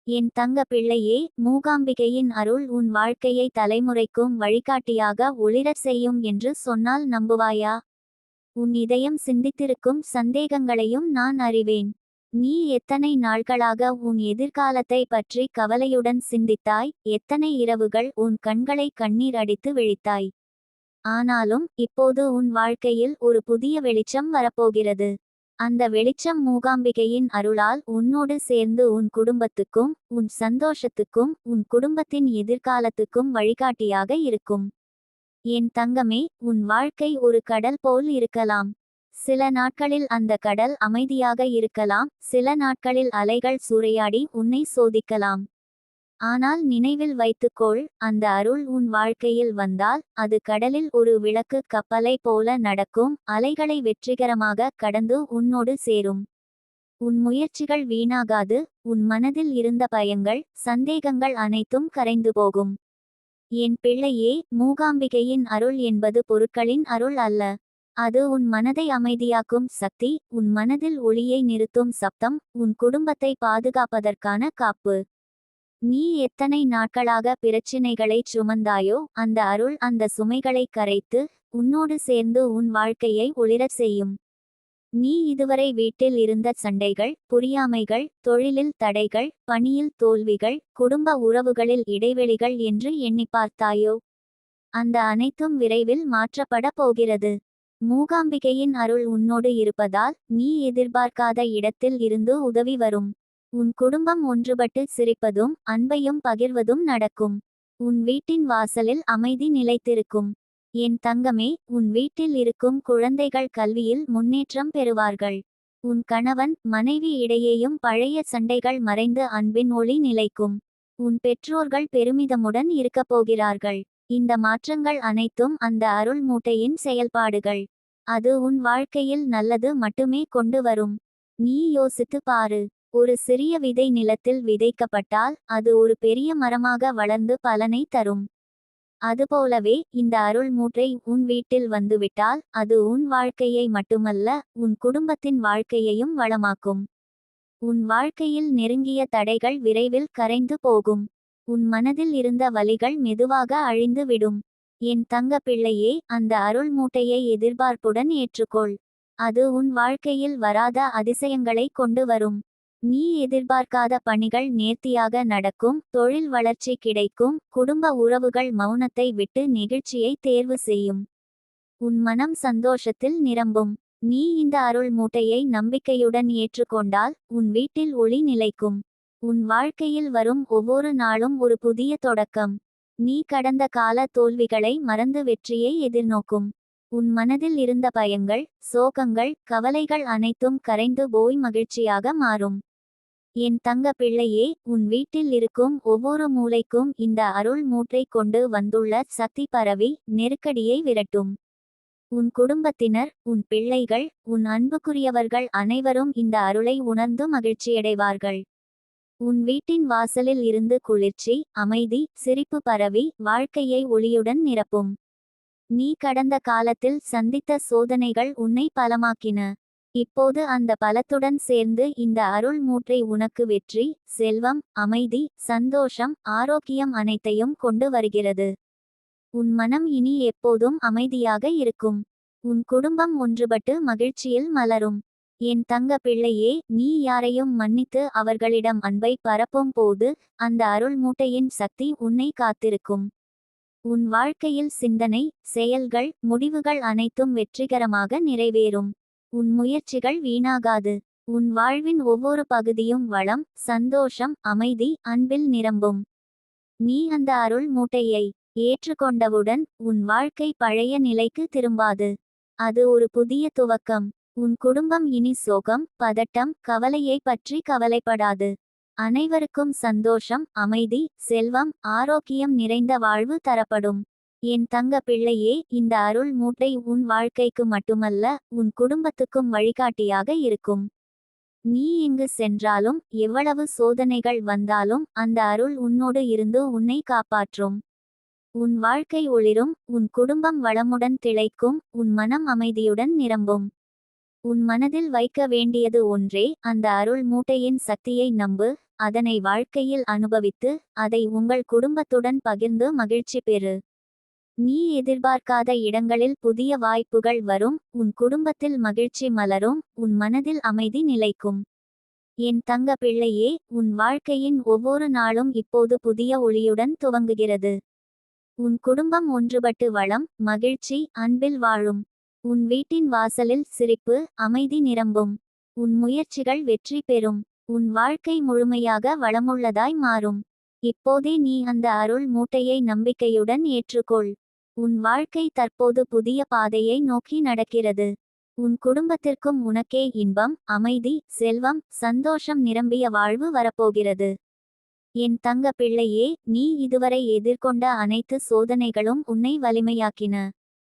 என் தங்க பிள்ளையே, மூகாம்பிகையின் அருள் உன் வாழ்க்கையை தலைமுறைக்கும் வழிகாட்டியாக ஒளிரச் செய்யும் என்று சொன்னால் நம்புவாயா? உன் இதயம் சிந்தித்திருக்கும் சந்தேகங்களையும் நான் அறிவேன். நீ எத்தனை நாட்களாக உன் எதிர்காலத்தை பற்றி கவலையுடன் சிந்தித்தாய், எத்தனை இரவுகள் உன் கண்களை கண்ணீர் அடித்து விழித்தாய். ஆனாலும் இப்போது உன் வாழ்க்கையில் ஒரு புதிய வெளிச்சம் வரப்போகிறது. அந்த வெளிச்சம் மூகாம்பிகையின் அருளால் உன்னோடு சேர்ந்து உன் குடும்பத்துக்கும் உன் சந்தோஷத்துக்கும் உன் குடும்பத்தின் எதிர்காலத்துக்கும் வழிகாட்டியாக இருக்கும். என் தங்கமே, உன் வாழ்க்கை ஒரு கடல் போல் இருக்கலாம். சில நாட்களில் அந்த கடல் அமைதியாக இருக்கலாம், சில நாட்களில் அலைகள் சூறையாடி உன்னை சோதிக்கலாம். ஆனால் நினைவில் வைத்துக்கொள், அந்த அருள் உன் வாழ்க்கையில் வந்தால் அது கடலில் ஒரு விளக்கு கப்பலை போல நடக்கும், அலைகளை வெற்றிகரமாக கடந்து உன்னோடு சேரும். உன் முயற்சிகள் வீணாகாது, உன் மனதில் இருந்த பயங்கள் சந்தேகங்கள் அனைத்தும் கரைந்து போகும். என் பிள்ளையே, மூகாம்பிகையின் அருள் என்பது பொருட்களின் அருள் அல்ல. அது உன் மனதை அமைதியாக்கும் சக்தி, உன் மனதில் ஒளியை நிறுத்தும் சப்தம், உன் குடும்பத்தை பாதுகாப்பதற்கான காப்பு. நீ எத்தனை நாட்களாக பிரச்சினைகளைச் சுமந்தாயோ, அந்த அருள் அந்த சுமைகளை கரைத்து உன்னோடு சேர்ந்து உன் வாழ்க்கையை ஒளிரச் செய்யும். நீ இதுவரை வீட்டில் இருந்த சண்டைகள், புரியாமைகள், தொழிலில் தடைகள், பணியில் தோல்விகள், குடும்ப உறவுகளில் இடைவெளிகள் என்று எண்ணி பார்த்தாயோ? அந்த அனைத்தும் விரைவில் மாற்றப்பட போகிறது. மூகாம்பிகையின் அருள் உன்னோடு இருப்பதால் நீ எதிர்பார்க்காத இடத்தில் இருந்து உதவி வரும். உன் குடும்பம் ஒன்றுபட்டு சிரிப்பதும் அன்பையும் பகிர்வதும் நடக்கும். உன் வீட்டின் வாசலில் அமைதி நிலைத்திருக்கும். என் தங்கமே, உன் வீட்டில் இருக்கும் குழந்தைகள் கல்வியில் முன்னேற்றம் பெறுவார்கள். உன் கணவன் மனைவி இடையேயும் பழைய சண்டைகள் மறைந்து அன்பின் ஒளி நிலைக்கும். உன் பெற்றோர்கள் பெருமிதமுடன் இருக்கப் போகிறார்கள். இந்த மாற்றங்கள் அனைத்தும் அந்த அருள் மூட்டையின் செயல்பாடுகள். அது உன் வாழ்க்கையில் நல்லது மட்டுமே கொண்டு வரும். நீ யோசித்து பாரு. ஒரு சிறிய விதை நிலத்தில் விதைக்கப்பட்டால் அது ஒரு பெரிய மரமாக வளர்ந்து பலனை தரும். அதுபோலவே இந்த அருள் மூட்டை உன் வீட்டில் வந்துவிட்டால் அது உன் வாழ்க்கையை மட்டுமல்ல, உன் குடும்பத்தின் வாழ்க்கையையும் வளமாக்கும். உன் வாழ்க்கையில் நெருங்கிய தடைகள் விரைவில் கரைந்து போகும். உன் மனதில் இருந்த வலிகள் மெதுவாக அழிந்து விடும். என் தங்க பிள்ளையே, அந்த அருள் மூட்டையை எதிர்பார்ப்புடன் ஏற்றுக்கொள். அது உன் வாழ்க்கையில் வராத அதிசயங்களை கொண்டு வரும். நீ எதிர்பார்க்காத பணிகள் நேர்த்தியாக நடக்கும், தொழில் வளர்ச்சி கிடைக்கும், குடும்ப உறவுகள் மௌனத்தை விட்டு நெகிழ்ச்சியை தேர்வு செய்யும். உன் மனம் சந்தோஷத்தில் நிரம்பும். நீ இந்த அருள் மூட்டையை நம்பிக்கையுடன் ஏற்றுக்கொண்டால் உன் வீட்டில் ஒளி நிலைக்கும். உன் வாழ்க்கையில் வரும் ஒவ்வொரு நாளும் ஒரு புதிய தொடக்கம். நீ கடந்த கால தோல்விகளை மறந்து வெற்றியை எதிர்நோக்கும். உன் மனதில் இருந்த பயங்கள், சோகங்கள், கவலைகள் அனைத்தும் கரைந்து போய் மகிழ்ச்சியாக மாறும். என் தங்க பிள்ளையே, உன் வீட்டில் இருக்கும் ஒவ்வொரு மூலைக்கும் இந்த அருள் மூட்டை கொண்டு வந்துள்ள சக்தி பரவி நெருக்கடியை விரட்டும். உன் குடும்பத்தினர், உன் பிள்ளைகள், உன் அன்புக்குரியவர்கள் அனைவரும் இந்த அருளை உணர்ந்து மகிழ்ச்சியடைவார்கள். உன் வீட்டின் வாசலில் இருந்து குளிர்ச்சி, அமைதி, சிரிப்பு பரவி வாழ்க்கையை ஒளியுடன் நிரப்பும். நீ கடந்த காலத்தில் சந்தித்த சோதனைகள் உன்னை பலமாக்கின. இப்போது அந்த பலத்துடன் சேர்ந்து இந்த அருள் மூட்டை உனக்கு வெற்றி, செல்வம், அமைதி, சந்தோஷம், ஆரோக்கியம் அனைத்தையும் கொண்டு வருகிறது. உன் மனம் இனி எப்போதும் அமைதியாக இருக்கும். உன் குடும்பம் ஒன்றுபட்டு மகிழ்ச்சியில் மலரும். என் தங்க பிள்ளையே, நீ யாரையும் மன்னித்து அவர்களிடம் அன்பை பரப்பும் போது அந்த அருள் மூட்டையின் சக்தி உன்னை காத்திருக்கும். உன் வாழ்க்கையில் சிந்தனை, செயல்கள், முடிவுகள் அனைத்தும் வெற்றிகரமாக நிறைவேறும். உன் முயற்சிகள் வீணாகாது. உன் வாழ்வின் ஒவ்வொரு பகுதியும் வளம், சந்தோஷம், அமைதி, அன்பில் நிரம்பும். நீ அந்த அருள் மூட்டையை ஏற்றுக்கொண்டவுடன் உன் வாழ்க்கை பழைய நிலைக்கு திரும்பாது. அது ஒரு புதிய துவக்கம். உன் குடும்பம் இனி சோகம், பதட்டம், கவலையை பற்றி கவலைப்படாது. அனைவருக்கும் சந்தோஷம், அமைதி, செல்வம், ஆரோக்கியம் நிறைந்த வாழ்வு தரப்படும். என் தங்க பிள்ளையே, இந்த அருள் மூட்டை உன் வாழ்க்கைக்கு மட்டுமல்ல, உன் குடும்பத்துக்கும் வழிகாட்டியாக இருக்கும். நீ எங்கு சென்றாலும், எவ்வளவு சோதனைகள் வந்தாலும் அந்த அருள் உன்னோடு இருந்து உன்னை காப்பாற்றும். உன் வாழ்க்கை ஒளிரும், உன் குடும்பம் வளமுடன் திளைக்கும், உன் மனம் அமைதியுடன் நிரம்பும். உன் மனதில் வைக்க வேண்டியது ஒன்றே, அந்த அருள் மூட்டையின் சக்தியை நம்பு. அதனை வாழ்க்கையில் அனுபவித்து அதை உங்கள் குடும்பத்துடன் பகிர்ந்து மகிழ்ச்சி பெறு. நீ எதிர்பார்க்காத இடங்களில் புதிய வாய்ப்புகள் வரும். உன் குடும்பத்தில் மகிழ்ச்சி மலரும். உன் மனதில் அமைதி நிலைக்கும். என் தங்க பிள்ளையே, உன் வாழ்க்கையின் ஒவ்வொரு நாளும் இப்போது புதிய ஒளியுடன் துவங்குகிறது. உன் குடும்பம் ஒன்றுபட்டு வளம், மகிழ்ச்சி, அன்பில் வாழும். உன் வீட்டின் வாசலில் சிரிப்பு, அமைதி நிரம்பும். உன் முயற்சிகள் வெற்றி பெறும். உன் வாழ்க்கை முழுமையாக வளமுள்ளதாய் மாறும். இப்போதே நீ அந்த அருள் மூட்டையை நம்பிக்கையுடன் ஏற்றுக்கொள். உன் வாழ்க்கை தற்போது புதிய பாதையை நோக்கி நடக்கிறது. உன் குடும்பத்திற்கும் உனக்கே இன்பம், அமைதி, செல்வம், சந்தோஷம் நிரம்பிய வாழ்வு வரப்போகிறது. என் தங்க பிள்ளையே, நீ இதுவரை எதிர்கொண்ட அனைத்து சோதனைகளும் உன்னை வலிமையாக்கின.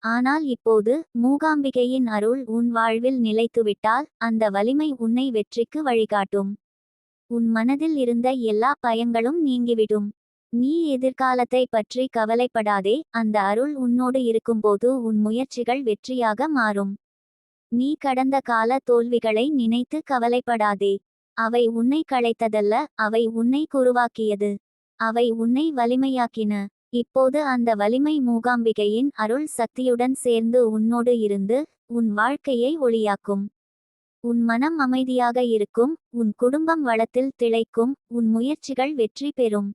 ஆனால் இப்போது மூகாம்பிகையின் அருள் உன் வாழ்வில் நிலைத்துவிட்டால் அந்த வலிமை உன்னை வெற்றிக்கு வழிகாட்டும். உன் மனதில் இருந்த எல்லா பயங்களும் நீங்கிவிடும். நீ எதிர்காலத்தை பற்றி கவலைப்படாதே. அந்த அருள் உன்னோடு இருக்கும்போது உன் முயற்சிகள் வெற்றியாக மாறும். நீ கடந்த கால தோல்விகளை நினைத்து கவலைப்படாதே. அவை உன்னை களைத்ததல்ல, அவை உன்னை குருவாக்கியது. அவை உன்னை வலிமையாக்கின. இப்போது அந்த வலிமை மூகாம்பிகையின் அருள் சக்தியுடன் சேர்ந்து உன்னோடு இருந்து உன் வாழ்க்கையை ஒளியாக்கும். உன் மனம் அமைதியாக இருக்கும். உன் குடும்பம் வளத்தில் திளைக்கும். உன் முயற்சிகள் வெற்றி பெறும்.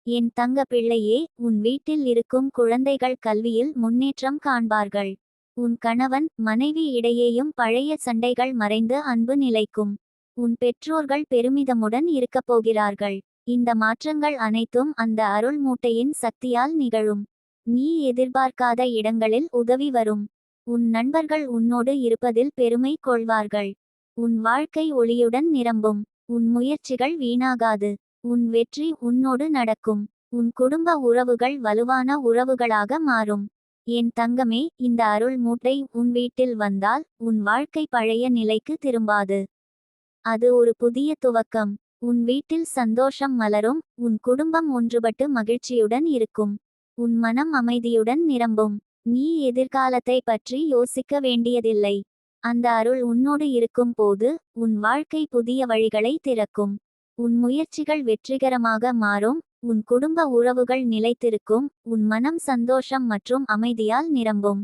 என் தங்க பிள்ளையே, உன் வீட்டில் இருக்கும் குழந்தைகள் கல்வியில் முன்னேற்றம் காண்பார்கள். உன் கணவன் மனைவி இடையேயும் பழைய சண்டைகள் மறைந்து அன்பு நிலைக்கும். உன் பெற்றோர்கள் பெருமிதமுடன் இருக்கப் போகிறார்கள். இந்த மாற்றங்கள் அனைத்தும் அந்த அருள் மூட்டையின் சக்தியால் நிகழும். நீ எதிர்பார்க்காத இடங்களில் உதவி வரும். உன் நண்பர்கள் உன்னோடு இருப்பதில் பெருமை கொள்வார்கள். உன் வாழ்க்கை ஒளியுடன் நிரம்பும். உன் முயற்சிகள் வீணாகாது. உன் வெற்றி உன்னோடு நடக்கும். உன் குடும்ப உறவுகள் வலுவான உறவுகளாக மாறும். என் தங்கமே, இந்த அருள் மூட்டை உன் வீட்டில் வந்தால் உன் வாழ்க்கை பழைய நிலைக்கு திரும்பாது. அது ஒரு புதிய துவக்கம். உன் வீட்டில் சந்தோஷம் மலரும். உன் குடும்பம் ஒன்றுபட்டு மகிழ்ச்சியுடன் இருக்கும். உன் மனம் அமைதியுடன் நிரம்பும். நீ எதிர்காலத்தை பற்றி யோசிக்க வேண்டியதில்லை. அந்த அருள் உன்னோடு இருக்கும் போது உன் வாழ்க்கை புதிய வழிகளை திறக்கும். உன் முயற்சிகள் வெற்றிகரமாக மாறும். உன் குடும்ப உறவுகள் நிலைத்திருக்கும். உன் மனம் சந்தோஷம் மற்றும் அமைதியால் நிரம்பும்.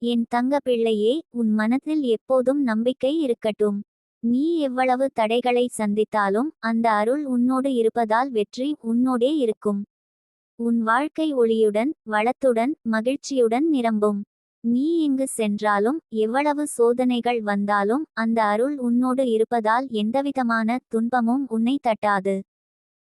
என் தங்க பிள்ளையே, உன் மனதில் எப்போதும் நம்பிக்கை இருக்கட்டும். நீ எவ்வளவு தடைகளை சந்தித்தாலும் அந்த அருள் உன்னோடு இருப்பதால் வெற்றி உன்னோடே இருக்கும். உன் வாழ்க்கை ஒளியுடன், வளத்துடன், மகிழ்ச்சியுடன் நிரம்பும். நீ எங்கு சென்றாலும் எவ்வளவு சோதனைகள் வந்தாலும் அந்த அருள் உன்னோடு இருப்பதால் எந்தவிதமான துன்பமும் உன்னை தட்டாது.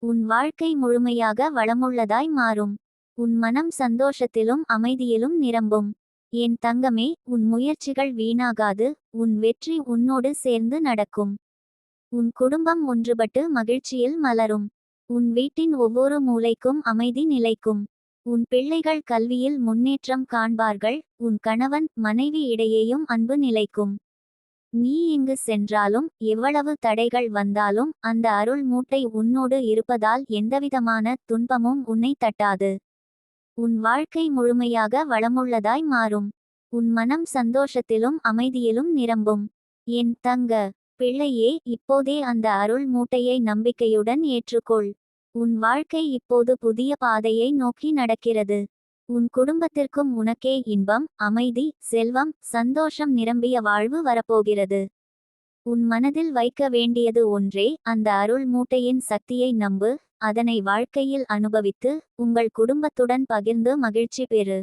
உன் வாழ்க்கை முழுமையாக வளமுள்ளதாய் மாறும். உன் மனம் சந்தோஷத்திலும் அமைதியிலும் நிரம்பும். என் தங்கமே, உன் முயற்சிகள் வீணாகாது. உன் வெற்றி உன்னோடு சேர்ந்து நடக்கும். உன் குடும்பம் ஒன்றுபட்டு மகிழ்ச்சியில் மலரும். உன் வீட்டின் ஒவ்வொரு மூலைக்கும் அமைதி நிலைக்கும். உன் பிள்ளைகள் கல்வியில் முன்னேற்றம் காண்பார்கள். உன் கணவன் மனைவி இடையேயும் அன்பு நிலைக்கும். நீ எங்கு சென்றாலும் எவ்வளவு தடைகள் வந்தாலும் அந்த அருள் மூட்டை உன்னோடு இருப்பதால் எந்தவிதமான துன்பமும் உன்னை தட்டாது. உன் வாழ்க்கை முழுமையாக வளமுள்ளதாய் மாறும். உன் மனம் சந்தோஷத்திலும் அமைதியிலும் நிரம்பும். என் தங்க பிள்ளையே, இப்போதே அந்த அருள் மூட்டையை நம்பிக்கையுடன் ஏற்றுக்கொள். உன் வாழ்க்கை இப்போது புதிய பாதையை நோக்கி நடக்கிறது. உன் குடும்பத்திற்கும் உனக்கே இன்பம், அமைதி, செல்வம், சந்தோஷம் நிரம்பிய வாழ்வு வரப்போகிறது. உன் மனதில் வைக்க வேண்டியது ஒன்றே, அந்த அருள் மூட்டையின் சக்தியை நம்பு. அதனை வாழ்க்கையில் அனுபவித்து உங்கள் குடும்பத்துடன் பகிர்ந்து மகிழ்ச்சி பெறு.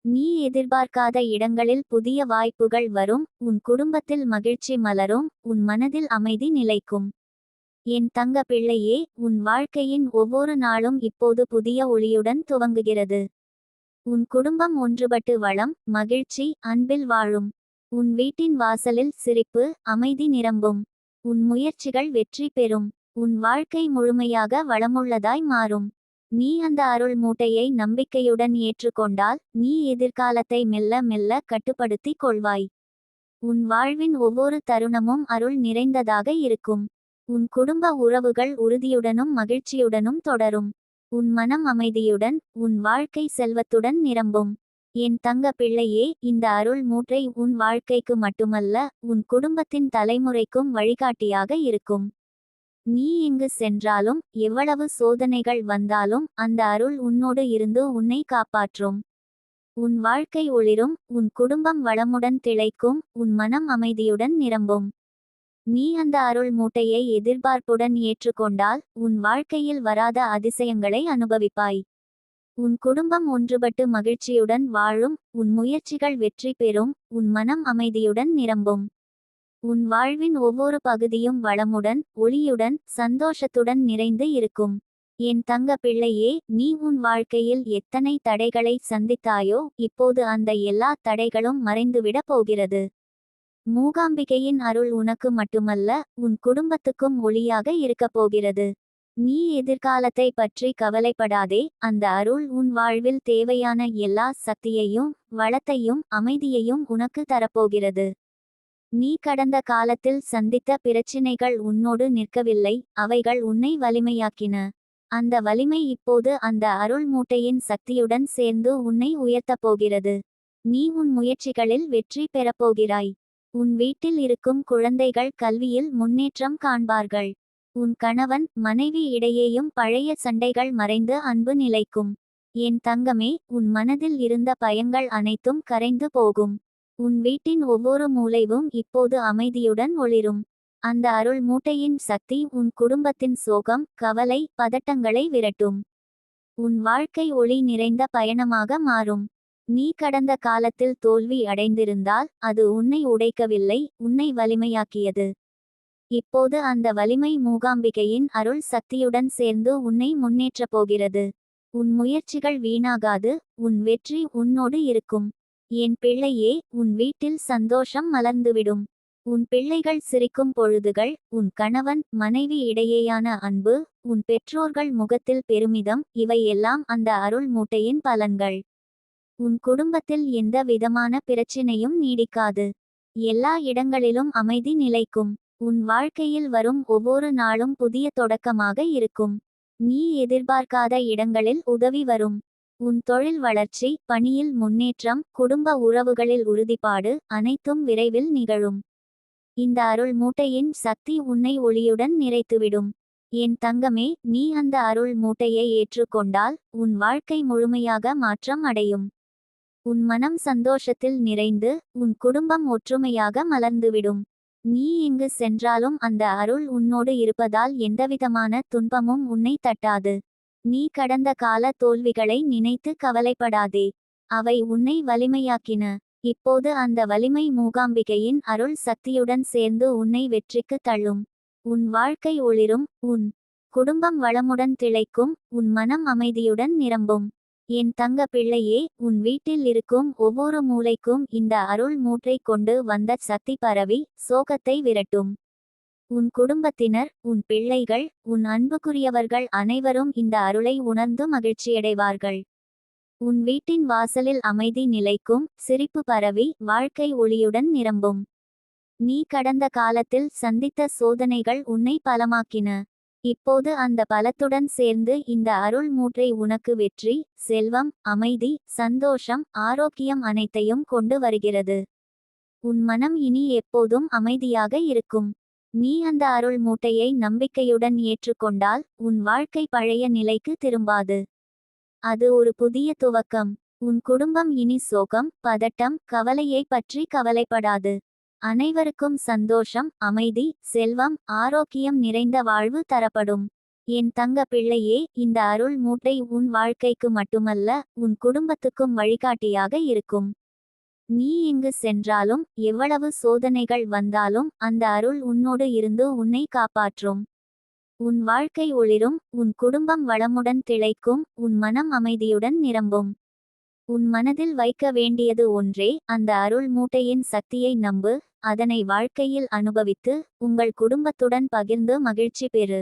நீ எதிர்பார்க்காத இடங்களில் புதிய வாய்ப்புகள் வரும். உன் குடும்பத்தில் மகிழ்ச்சி மலரும். உன் மனதில் அமைதி நிலைக்கும். என் தங்க பிள்ளையே, உன் வாழ்க்கையின் ஒவ்வொரு நாளும் இப்போது புதிய ஒளியுடன் துவங்குகிறது. உன் குடும்பம் ஒன்றுபட்டு வளம், மகிழ்ச்சி, அன்பில் வாழும். உன் வீட்டின் வாசலில் சிரிப்பு, அமைதி நிரம்பும். உன் முயற்சிகள் வெற்றி பெறும். உன் வாழ்க்கை முழுமையாக வளமுள்ளதாய் மாறும். நீ அந்த அருள் மூட்டையை நம்பிக்கையுடன் ஏற்றுக்கொண்டால் நீ எதிர்காலத்தை மெல்ல மெல்ல கட்டுப்படுத்திக் கொள்வாய். உன் வாழ்வின் ஒவ்வொரு தருணமும் அருள் நிறைந்ததாக இருக்கும். உன் குடும்ப உறவுகள் உறுதியுடனும் மகிழ்ச்சியுடனும் தொடரும். உன் மனம் அமைதியுடன், உன் வாழ்க்கை செல்வத்துடன் நிரம்பும். என் தங்க பிள்ளையே, இந்த அருள் மூட்டை உன் வாழ்க்கைக்கு மட்டுமல்ல, உன் குடும்பத்தின் தலைமுறைக்கும் வழிகாட்டியாக இருக்கும். நீ எங்கு சென்றாலும் எவ்வளவு சோதனைகள் வந்தாலும் அந்த அருள் உன்னோடு இருந்து உன்னை காப்பாற்றும். உன் வாழ்க்கை ஒளிரும், உன் குடும்பம் வளமுடன் திளைக்கும், உன் மனம் அமைதியுடன் நிரம்பும். நீ அந்த அருள் மூட்டையை எதிர்பார்ப்புடன் ஏற்றுக்கொண்டால் உன் வாழ்க்கையில் வராத அதிசயங்களை அனுபவிப்பாய். உன் குடும்பம் ஒன்றுபட்டு மகிழ்ச்சியுடன் வாழும், உன் முயற்சிகள் வெற்றி பெறும், உன் மனம் அமைதியுடன் நிரம்பும். உன் வாழ்வின் ஒவ்வொரு பகுதியும் வளமுடன், ஒளியுடன், சந்தோஷத்துடன் நிறைந்து இருக்கும். என் தங்க பிள்ளையே, நீ உன் வாழ்க்கையில் எத்தனை தடைகளை சந்தித்தாயோ இப்போது அந்த எல்லா தடைகளும் மறைந்துவிடப் போகிறது. மூகாம்பிகையின் அருள் உனக்கு மட்டுமல்ல, உன் குடும்பத்துக்கும் ஒளியாக இருக்கப் போகிறது. நீ எதிர்காலத்தை பற்றி கவலைப்படாதே, அந்த அருள் உன் வாழ்வில் தேவையான எல்லா சக்தியையும் வளத்தையும் அமைதியையும் உனக்கு தரப்போகிறது. நீ கடந்த காலத்தில் சந்தித்த பிரச்சினைகள் உன்னோடு நிற்கவில்லை, அவைகள் உன்னை வலிமையாக்கின. அந்த வலிமை இப்போது அந்த அருள் மூட்டையின் சக்தியுடன் சேர்ந்து உன்னை உயர்த்தப் போகிறது. நீ உன் முயற்சிகளில் வெற்றி பெறப்போகிறாய். உன் வீட்டில் இருக்கும் குழந்தைகள் கல்வியில் முன்னேற்றம் காண்பார்கள். உன் கணவன் மனைவி இடையேயும் பழைய சண்டைகள் மறைந்து அன்பு நிலைக்கும். என் தங்கமே, உன் மனதில் இருந்த பயங்கள் அனைத்தும் கரைந்து போகும். உன் வீட்டின் ஒவ்வொரு மூலைவும் இப்போது அமைதியுடன் ஒளிரும். அந்த அருள் மூட்டையின் சக்தி உன் குடும்பத்தின் சோகம், கவலை, பதட்டங்களை விரட்டும். உன் வாழ்க்கை ஒளி நிறைந்த பயணமாக மாறும். நீ கடந்த காலத்தில் தோல்வி அடைந்திருந்தால் அது உன்னை உடைக்கவில்லை, உன்னை வலிமையாக்கியது. இப்போது அந்த வலிமை மூகாம்பிகையின் அருள் சக்தியுடன் சேர்ந்து உன்னை முன்னேற்றப் போகிறது. உன் முயற்சிகள் வீணாகாது, உன் வெற்றி உன்னோடு இருக்கும். என் பிள்ளையே, உன் வீட்டில் சந்தோஷம் மலர்ந்துவிடும். உன் பிள்ளைகள் சிரிக்கும் பொழுதுகள், உன் கணவன் மனைவி இடையேயான அன்பு, உன் பெற்றோர்கள் முகத்தில் பெருமிதம், இவை எல்லாம் அந்த அருள் மூட்டையின் பலன்கள். உன் குடும்பத்தில் எந்த விதமான பிரச்சினையும் நீடிக்காது. எல்லா இடங்களிலும் அமைதி நிலைக்கும். உன் வாழ்க்கையில் வரும் ஒவ்வொரு நாளும் புதிய தொடக்கமாக இருக்கும். நீ எதிர்பார்க்காத இடங்களில் உதவி வரும். உன் தொழில் வளர்ச்சி, பணியில் முன்னேற்றம், குடும்ப உறவுகளில் உறுதிப்பாடு அனைத்தும் விரைவில் நிகழும். இந்த அருள் மூட்டையின் சக்தி உன்னை ஒளியுடன் நிறைத்துவிடும். என் தங்கமே, நீ அந்த அருள் மூட்டையை ஏற்றுக்கொண்டால் உன் வாழ்க்கை முழுமையாக மாற்றம் அடையும். உன் மனம் சந்தோஷத்தில் நிறைந்து, உன் குடும்பம் ஒற்றுமையாக மலர்ந்துவிடும். நீ எங்கு சென்றாலும் அந்த அருள் உன்னோடு இருப்பதால் எந்தவிதமான துன்பமும் உன்னை தட்டாது. நீ கடந்த கால தோல்விகளை நினைத்து கவலைப்படாதே. அவை உன்னை வலிமையாக்கின. இப்போது அந்த வலிமை மூகாம்பிகையின் அருள் சக்தியுடன் சேர்ந்து உன்னை வெற்றிக்கு தள்ளும். உன் வாழ்க்கை ஒளிரும், உன் குடும்பம் வளமுடன் திளைக்கும், உன் மனம் அமைதியுடன் நிரம்பும். என் தங்க பிள்ளையே, உன் வீட்டில் இருக்கும் ஒவ்வொரு மூலைக்கும் இந்த அருள் மூட்டை கொண்டு வந்த சக்தி பரவி சோகத்தை விரட்டும். உன் குடும்பத்தினர், உன் பிள்ளைகள், உன் அன்புக்குரியவர்கள் அனைவரும் இந்த அருளை உணர்ந்து மகிழ்ச்சியடைவார்கள். உன் வீட்டின் வாசலில் அமைதி நிலைக்கும், சிரிப்பு பரவி வாழ்க்கை ஒளியுடன் நிரம்பும். நீ கடந்த காலத்தில் சந்தித்த சோதனைகள் உன்னை பலமாக்கின. இப்போது அந்த பலத்துடன் சேர்ந்து இந்த அருள் மூட்டை உனக்கு வெற்றி, செல்வம், அமைதி, சந்தோஷம், ஆரோக்கியம் அனைத்தையும் கொண்டு வருகிறது. உன் மனம் இனி எப்போதும் அமைதியாக இருக்கும். நீ அந்த அருள் மூட்டையை நம்பிக்கையுடன் ஏற்றுக்கொண்டால் உன் வாழ்க்கை பழைய நிலைக்கு திரும்பாது. அது ஒரு புதிய துவக்கம். உன் குடும்பம் இனி சோகம், பதட்டம், கவலையை பற்றி கவலைப்படாது. அனைவருக்கும் சந்தோஷம், அமைதி, செல்வம், ஆரோக்கியம் நிறைந்த வாழ்வு தரப்படும். என் தங்க பிள்ளையே, இந்த அருள் மூட்டை உன் வாழ்க்கைக்கு மட்டுமல்ல, உன் குடும்பத்துக்கும் வழிகாட்டியாக இருக்கும். நீ எங்கு சென்றாலும் எவ்வளவு சோதனைகள் வந்தாலும் அந்த அருள் உன்னோடு இருந்து உன்னை காப்பாற்றும். உன் வாழ்க்கை ஒளிரும், உன் குடும்பம் வளமுடன் திளைக்கும், உன் மனம் அமைதியுடன் நிரம்பும். உன் மனதில் வைக்க வேண்டியது ஒன்றே, அந்த அருள் மூட்டையின் சக்தியை நம்பு, அதனை வாழ்க்கையில் அனுபவித்து உங்கள் குடும்பத்துடன் பகிர்ந்து மகிழ்ச்சி பெறு.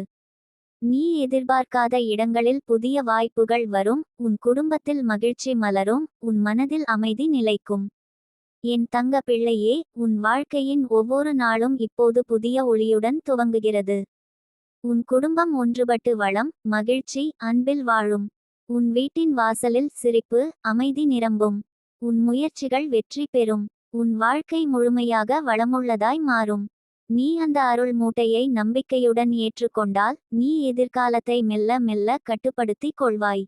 நீ எதிர்பார்க்காத இடங்களில் புதிய வாய்ப்புகள் வரும், உன் குடும்பத்தில் மகிழ்ச்சி மலரும், உன் மனதில் அமைதி நிலைக்கும். என் தங்க பிள்ளையே, உன் வாழ்க்கையின் ஒவ்வொரு நாளும் இப்போது புதிய ஒளியுடன் துவங்குகிறது. உன் குடும்பம் ஒன்றுபட்டு வளம், மகிழ்ச்சி, அன்பில் வாழும். உன் வீட்டின் வாசலில் சிரிப்பு, அமைதி நிரம்பும். உன் முயற்சிகள் வெற்றி பெறும். உன் வாழ்க்கை முழுமையாக வளமுள்ளதாய் மாறும். நீ அந்த அருள் மூட்டையை நம்பிக்கையுடன் ஏற்றுக்கொண்டால் நீ எதிர்காலத்தை மெல்ல மெல்ல கட்டுப்படுத்திக் கொள்வாய்.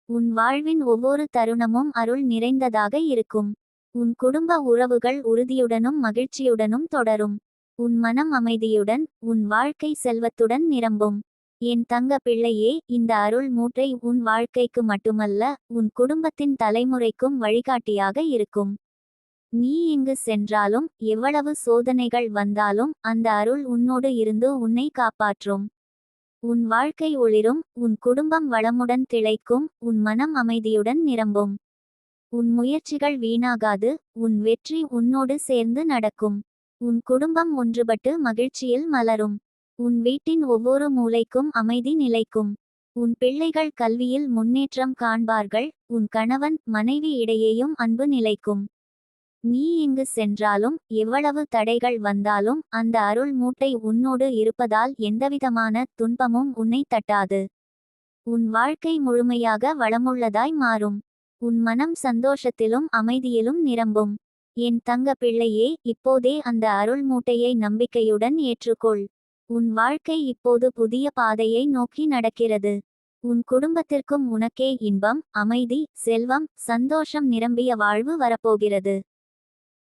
உன் வாழ்வின் ஒவ்வொரு தருணமும் அருள் நிறைந்ததாக இருக்கும். உன் குடும்ப உறவுகள் உறுதியுடனும் மகிழ்ச்சியுடனும் தொடரும். உன் மனம் அமைதியுடன், உன் வாழ்க்கை செல்வத்துடன் நிரம்பும். என் தங்க பிள்ளையே, இந்த அருள் மூட்டை உன் வாழ்க்கைக்கு மட்டுமல்ல, உன் குடும்பத்தின் தலைமுறைக்கும் வழிகாட்டியாக இருக்கும். நீ எங்கு சென்றாலும், எவ்வளவு சோதனைகள் வந்தாலும் அந்த அருள் உன்னோடு இருந்து உன்னை காப்பாற்றும். உன் வாழ்க்கை ஒளிரும், உன் குடும்பம் வளமுடன் திளைக்கும், உன் மனம் அமைதியுடன் நிரம்பும். உன் முயற்சிகள் வீணாகாது, உன் வெற்றி உன்னோடு சேர்ந்து நடக்கும். உன் குடும்பம் ஒன்றுபட்டு மகிழ்ச்சியில் மலரும். உன் வீட்டின் ஒவ்வொரு மூலைக்கும் அமைதி நிலைக்கும். உன் பிள்ளைகள் கல்வியில் முன்னேற்றம் காண்பார்கள், உன் கணவன் மனைவி இடையேயும் அன்பு நிலைக்கும். நீ எங்கு சென்றாலும், எவ்வளவு தடைகள் வந்தாலும் அந்த அருள் மூட்டை உன்னோடு இருப்பதால் எந்தவிதமான துன்பமும் உன்னை தட்டாது. உன் வாழ்க்கை முழுமையாக வளமுள்ளதாய் மாறும். உன் மனம் சந்தோஷத்திலும் அமைதியிலும் நிரம்பும். என் தங்க பிள்ளையே, இப்போதே அந்த அருள் மூட்டையை நம்பிக்கையுடன் ஏற்றுக்கொள். உன் வாழ்க்கை இப்போது புதிய பாதையை நோக்கி நடக்கிறது. உன் குடும்பத்திற்கும் உனக்கே இன்பம், அமைதி, செல்வம், சந்தோஷம் நிரம்பிய வாழ்வு வரப்போகிறது.